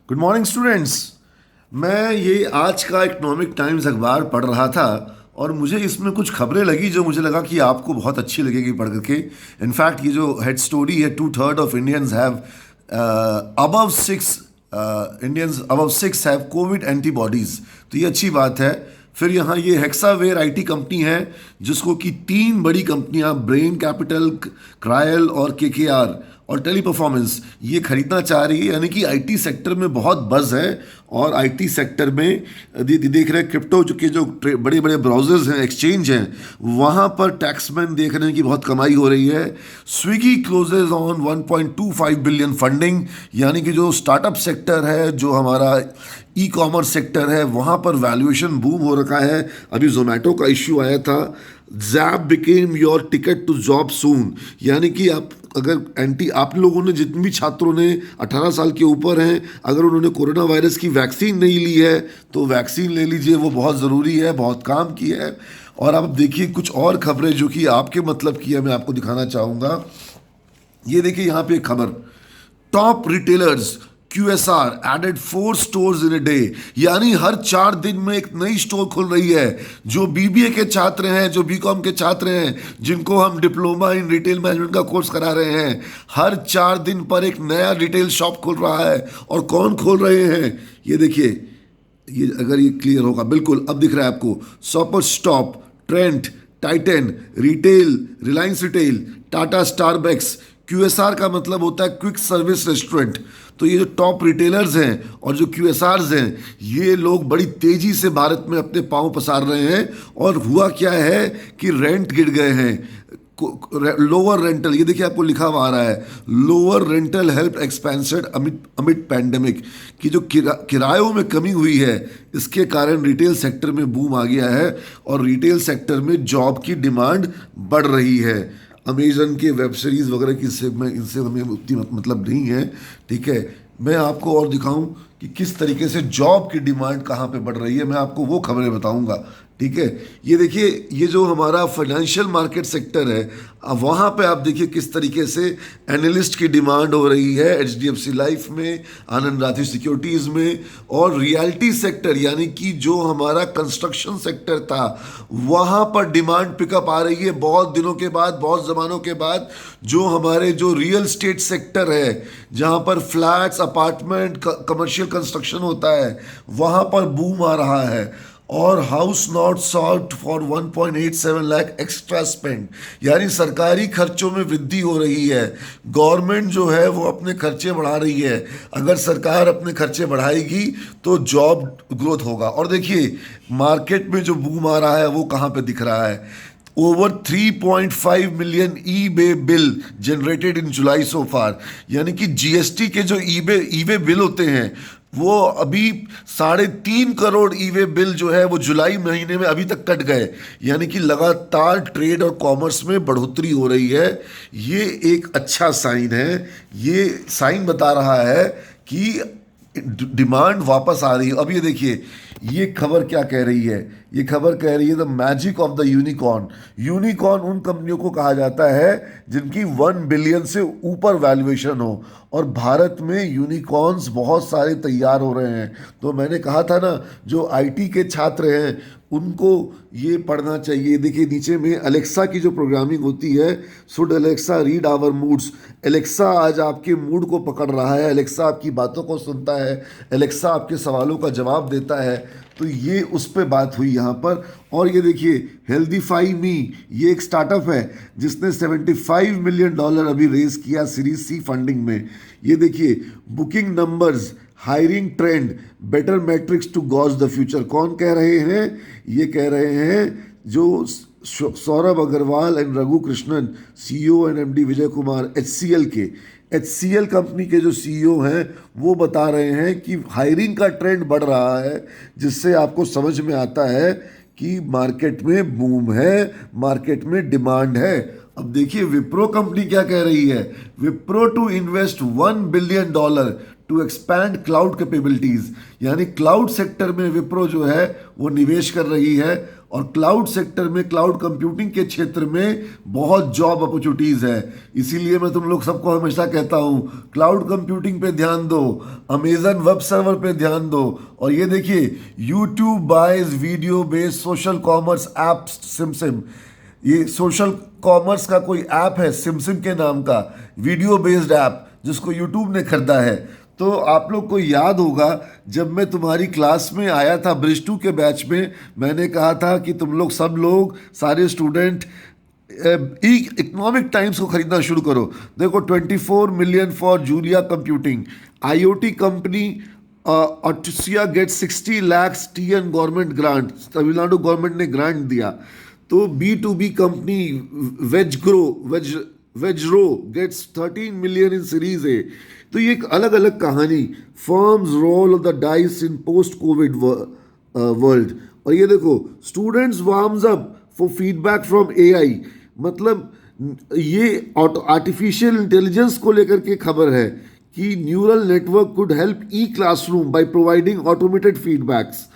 Good morning students. मैं ये आज का इकोनॉमिक टाइम्स अखबार पढ़ रहा था और मुझे इसमें कुछ खबरें लगी जो मुझे लगा कि आपको बहुत अच्छी लगेगी पढ़ करके। इनफैक्ट ये जो हेड स्टोरी है, 2/3 of Indians have above six Indians above six have Covid antibodies, तो ये अच्छी बात है। फिर यहाँ ये हेक्सावेयर आईटी कंपनी है जिसको कि तीन बड़ी कंपनियां ब्रेन कैपिटल, क्रायल और केकेआर और टेली परफॉर्मेंस ये खरीदना चाह रही है। यानी कि आईटी सेक्टर में बहुत बज़ है और आईटी सेक्टर में देख रहे हैं क्रिप्टो जो बड़े बड़े ब्राउजर्स हैं, एक्सचेंज हैं, वहाँ पर टैक्समैन देख रहे हैं कि बहुत कमाई हो रही है। Swiggy closes on 1.25 billion funding, यानी कि जो स्टार्टअप सेक्टर है, जो हमारा ई कॉमर्स सेक्टर है, वहाँ पर वैल्यूएशन बूम हो रखा है। अभी जोमेटो का इश्यू आया था, Zap became your ticket to job soon, यानी कि आप लोगों ने, जितने भी छात्रों ने 18 साल के ऊपर हैं, अगर उन्होंने कोरोना वायरस की वैक्सीन नहीं ली है तो वैक्सीन ले लीजिए, वो बहुत ज़रूरी है, बहुत काम की है। और अब देखिए कुछ और खबरें जो कि आपके मतलब की है, मैं आपको दिखाना चाहूँगा। ये देखिए यहाँ पे एक खबर, top retailers QSR added 4 stores in a day, यानी हर 4 दिन में एक नई स्टोर खुल रही है। जो BBA के छात्र हैं, जो BCom के छात्र हैं, जिनको हम डिप्लोमा इन रिटेल मैनेजमेंट का कोर्स करा रहे हैं, हर 4 दिन पर एक नया रिटेल शॉप खुल रहा है। और कौन खोल रहे हैं ये देखिए, ये अगर ये क्लियर होगा, बिल्कुल अब दिख रहा है आपको, shopper stop, Trent, Titan retail, Reliance retail, Tata, Starbucks. QSR का मतलब होता है क्विक सर्विस रेस्टोरेंट। तो ये जो टॉप रिटेलर्स हैं और जो QSRs हैं, ये लोग बड़ी तेज़ी से भारत में अपने पांव पसार रहे हैं। और हुआ क्या है कि रेंट गिर गए हैं, लोअर रेंटल, ये देखिए आपको लिखा हुआ आ रहा है, लोअर रेंटल हेल्प एक्सपेंशन अमिट पैंडेमिक, कि जो किरायों में कमी हुई है, इसके कारण रिटेल सेक्टर में बूम आ गया है और रिटेल सेक्टर में जॉब की डिमांड बढ़ रही है। अमेजन के वेब सीरीज़ वगैरह की इनसे हमें उतनी मतलब नहीं है। ठीक है, मैं आपको और दिखाऊं कि किस तरीके से जॉब की डिमांड कहाँ पे बढ़ रही है, मैं आपको वो खबरें बताऊंगा। ठीक है, ये देखिए, ये जो हमारा फाइनेंशियल मार्केट सेक्टर है, वहाँ पे आप देखिए किस तरीके से एनालिस्ट की डिमांड हो रही है HDFC लाइफ में, आनंद राठी सिक्योरिटीज़ में। और रियल्टी सेक्टर, यानी कि जो हमारा कंस्ट्रक्शन सेक्टर था, वहाँ पर डिमांड पिकअप आ रही है बहुत दिनों के बाद, बहुत ज़मानों के बाद। जो हमारे जो रियल स्टेट सेक्टर है, जहाँ पर फ्लैट्स, अपार्टमेंट, कमर्शियल कंस्ट्रक्शन होता है, वहाँ पर बूम आ रहा है। और house not solve for 1.87 lakh extra spend, यानी सरकारी खर्चों में वृद्धि हो रही है। गवर्नमेंट जो है वो अपने खर्चे बढ़ा रही है। अगर सरकार अपने खर्चे बढ़ाएगी तो जॉब ग्रोथ होगा। और देखिए मार्केट में जो बूम आ रहा है वो कहाँ पे दिख रहा है, over 3.5 million e-way bill generated in July so far, यानी कि GST के जो ई-वे बिल होते हैं, वो अभी 3.5 करोड़ ई-वे बिल जो है वो जुलाई महीने में अभी तक कट गए। यानी कि लगातार ट्रेड और कॉमर्स में बढ़ोतरी हो रही है। ये एक अच्छा साइन है, ये साइन बता रहा है कि डिमांड वापस आ रही है। अब ये देखिए, ये खबर क्या कह रही है, ये खबर कह रही है the magic of the unicorn. Unicorn उन कंपनियों को कहा जाता है जिनकी 1 बिलियन से ऊपर वैल्यूएशन हो, और भारत में यूनिकॉर्न्स बहुत सारे तैयार हो रहे हैं। तो मैंने कहा था ना, जो IT के छात्र हैं उनको ये पढ़ना चाहिए। देखिए नीचे में अलेक्सा की जो प्रोग्रामिंग होती है, should Alexa read our moods, Alexa आज आपके मूड को पकड़ रहा है, एलेक्सा आपकी बातों को सुनता है, एलेक्सा आपके सवालों का जवाब देता है। तो ये उस पर बात हुई यहाँ पर। और ये देखिए हेल्दीफाई मी, ये एक स्टार्टअप है जिसने $75 मिलियन अभी रेज किया सीरीज C फंडिंग में। ये देखिए booking numbers, hiring trend, better metrics to gauge the future. कौन कह रहे हैं, ये कह रहे हैं जो Saurabh Agarwal and Raghu Krishnan, CEO and MD Vijay Kumar HCL company के जो CEO हैं, वो बता रहे हैं कि हायरिंग का ट्रेंड बढ़ रहा है, जिससे आपको समझ में आता है कि मार्केट में बूम है, मार्केट में डिमांड है। अब देखिए विप्रो कंपनी क्या कह रही है, Wipro to invest $1 billion to expand cloud capabilities, यानी क्लाउड सेक्टर में विप्रो जो है वो निवेश कर रही है। और क्लाउड सेक्टर में, क्लाउड कंप्यूटिंग के क्षेत्र में बहुत जॉब अपॉर्चुनिटीज़ है। इसीलिए मैं तुम लोग सबको हमेशा कहता हूँ क्लाउड कंप्यूटिंग पे ध्यान दो, अमेजन वेब सर्वर पे ध्यान दो। और ये देखिए, YouTube buys video based social commerce app Simsim. ये सोशल कॉमर्स का कोई ऐप है सिमसिम के नाम का, वीडियो बेस्ड ऐप, जिसको यूट्यूब ने खरीदा है। तो आप लोग को याद होगा, जब मैं तुम्हारी क्लास में आया था ब्रिज 2 के बैच में, मैंने कहा था कि तुम लोग सब लोग सारे स्टूडेंट इकोनॉमिक टाइम्स को खरीदना शुरू करो। देखो 24 million for Julia Computing, IoT company Autisia get 60 lakhs TN government grant, Tamil Nadu government ने ग्रांट दिया। तो B2B company Vegrow gets 13 million in series A. तो ये एक अलग अलग कहानी, firms roll of the dice in post covid world. और ये देखो, students warms up for feedback from AI, मतलब ये आर्टिफिशियल इंटेलिजेंस को लेकर के खबर है कि neural network could help E classroom by providing automated feedbacks.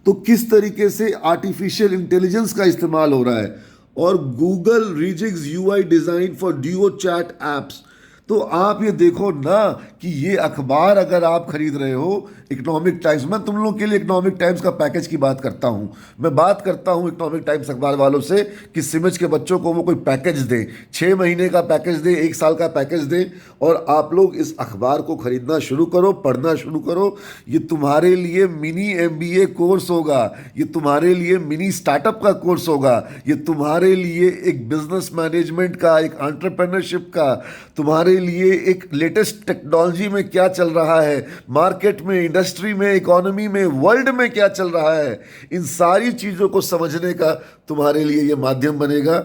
तो किस तरीके से आर्टिफिशियल इंटेलिजेंस का इस्तेमाल हो रहा है। और Google rejigs UI design for Duo chat apps. तो आप ये देखो ना कि ये अखबार अगर आप खरीद रहे हो इकोनॉमिक टाइम्स, मैं तुम लोगों के लिए इकोनॉमिक टाइम्स का पैकेज की बात करता हूँ। मैं बात करता हूँ इकोनॉमिक टाइम्स अखबार वालों से कि सिमज के बच्चों को वो कोई पैकेज दें, 6 महीने का पैकेज दें, 1 साल का पैकेज दें, और आप लोग इस अखबार को खरीदना शुरू करो, पढ़ना शुरू करो। ये तुम्हारे लिए मिनी MBA कोर्स होगा, ये तुम्हारे लिए मिनी स्टार्टअप का कोर्स होगा, ये तुम्हारे लिए एक बिजनेस मैनेजमेंट का, एक एंटरप्रेन्योरशिप का, तुम्हारे लिए एक लेटेस्ट टेक्नोलॉजी में क्या चल रहा है, मार्केट में, इंडस्ट्री में, इकोनॉमी में, वर्ल्ड में क्या चल रहा है, इन सारी चीज़ों को समझने का तुम्हारे लिए ये माध्यम बनेगा।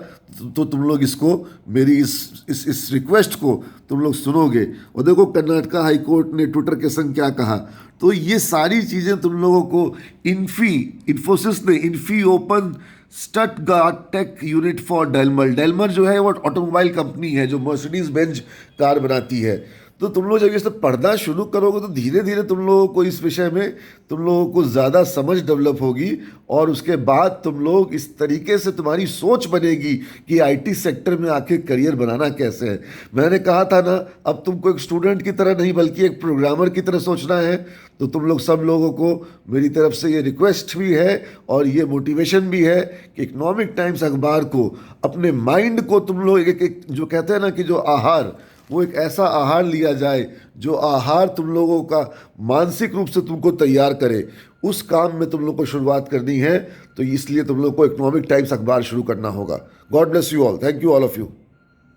तो तुम लोग इसको, मेरी इस रिक्वेस्ट को तुम लोग सुनोगे। और देखो कर्नाटका हाई कोर्ट ने ट्विटर के संग क्या कहा। तो ये सारी चीज़ें तुम लोगों को इन्फोसिस ने Infy open Stuttgart tech unit for Daimler. Daimler जो है वो ऑटोमोबाइल कंपनी है जो मर्सिडीज बेंज कार बनाती है। तो तुम लोग जब ये सब पढ़ना शुरू करोगे तो धीरे धीरे तुम लोगों को इस विषय में तुम लोगों को ज़्यादा समझ डेवलप होगी, और उसके बाद तुम लोग इस तरीके से तुम्हारी सोच बनेगी कि IT सेक्टर में आके करियर बनाना कैसे है। मैंने कहा था ना, अब तुमको एक स्टूडेंट की तरह नहीं बल्कि एक प्रोग्रामर की तरह सोचना है। तो तुम लोग सब लोगों को मेरी तरफ से ये रिक्वेस्ट भी है और ये मोटिवेशन भी है कि इकोनॉमिक टाइम्स अखबार को, अपने माइंड को तुम लोग एक जो कहते हैं ना कि जो आहार, वो एक ऐसा आहार लिया जाए जो आहार तुम लोगों का मानसिक रूप से तुमको तैयार करे। उस काम में तुम लोग को शुरुआत करनी है। तो इसलिए तुम लोग को इकोनॉमिक टाइम्स अखबार शुरू करना होगा। God bless you all. Thank you all of you.